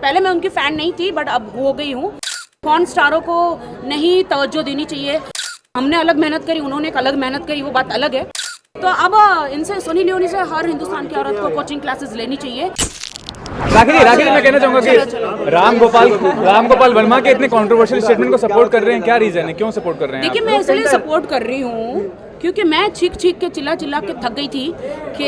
पहले मैं उनकी फ़ैन नहीं थी बट अब हो गई हूँ। पॉर्न स्टारों को नहीं तवज्जो देनी चाहिए। हमने अलग मेहनत करी, उन्होंने एक अलग मेहनत करी, वो बात अलग है। तो अब इनसे सनी लियोनी से हर हिंदुस्तान की औरत को कोचिंग क्लासेस लेनी चाहिए। राखी जी मैं कहना चाहूंगा कि राम गोपाल वर्मा के इतने कंट्रोवर्शियल स्टेटमेंट को सपोर्ट कर रहे हैं, क्या रीजन है, क्यों सपोर्ट कर रहे हैं? देखिए, मैं इसलिए सपोर्ट कर रही हूँ क्योंकि मैं चीख के चिल्ला के थक गई थी कि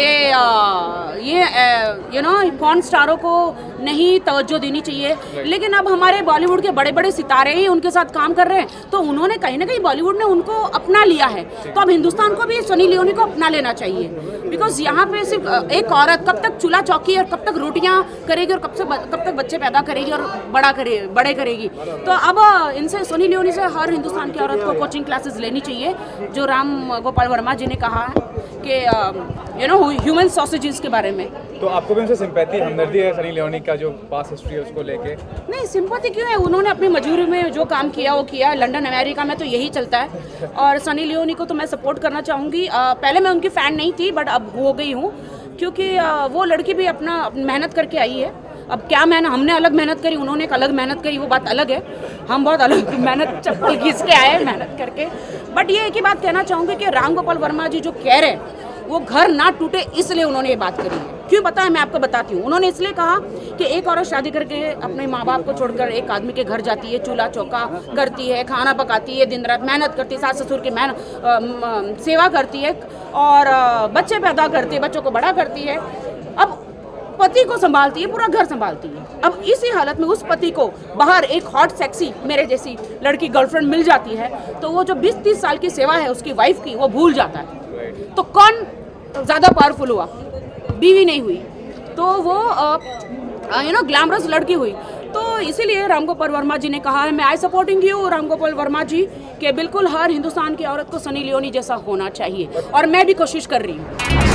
ये पॉर्न स्टारों को नहीं तवज्जो देनी चाहिए। लेकिन अब हमारे बॉलीवुड के बड़े बड़े सितारे ही उनके साथ काम कर रहे हैं, तो उन्होंने कहीं ना कहीं बॉलीवुड ने उनको अपना लिया है। तो अब हिंदुस्तान को भी सनी लियोनी को अपना लेना चाहिए। बिकॉज यहाँ पे सिर्फ एक औरत कब तक चूल्हा चौकी और कब तक रोटियाँ करेगी और कब तक बच्चे पैदा करेगी और बड़े करेगी। तो अब इनसे सनी लियोनी से हर हिंदुस्तान की औरत को कोचिंग क्लासेस लेनी चाहिए। जो राम गोपाल वर्मा जी ने कहा है कि ह्यूमन सॉसेजेस के बारे में। तो आपको भी उनसे सिंपैथी, हमदर्दी है सनी लियोनी का जो पास हिस्ट्री है उसको लेके? नहीं, सिंपैथी क्यों है, उन्होंने अपनी मजबूरी में जो काम किया वो किया। लंदन अमेरिका में तो यही चलता है। और सनी लियोनी को तो मैं सपोर्ट करना चाहूँगी। पहले मैं उनकी फ़ैन नहीं थी बट अब हो गई हूँ क्योंकि वो लड़की भी अपना मेहनत करके आई है। अब क्या हमने अलग मेहनत करी, उन्होंने एक अलग मेहनत करी, वो बात अलग है। हम बहुत अलग मेहनत चप्पल घिस के आए मेहनत करके। बट ये एक ही बात कहना चाहूँगी कि राम गोपाल वर्मा जी जो कह रहे हैं वो घर ना टूटे इसलिए उन्होंने ये बात करी है। क्यों पता है, मैं आपको बताती हूँ। उन्होंने इसलिए कहा कि एक औरत शादी करके अपने माँ बाप को छोड़कर एक आदमी के घर जाती है, चूल्हा चौका करती है, खाना पकाती है, दिन रात मेहनत करती है, सास ससुर की सेवा करती है और बच्चे पैदा करती है, बच्चों को बड़ा करती है। अब पति को संभालती है, पूरा घर संभालती है। अब इसी हालत में उस पति को बाहर एक हॉट सेक्सी मेरे जैसी लड़की गर्लफ्रेंड मिल जाती है तो वो जो 20-30 साल की सेवा है उसकी वाइफ की वो भूल जाता है। तो कौन ज़्यादा पावरफुल हुआ? बीवी नहीं हुई तो वो ग्लैमरस लड़की हुई। तो इसीलिए राम गोपाल वर्मा जी ने कहा है, मैं आई सपोर्टिंग यू राम गोपाल वर्मा जी, कि बिल्कुल हर हिंदुस्तान की औरत को सनी लियोनी जैसा होना चाहिए और मैं भी कोशिश कर रही हूँ।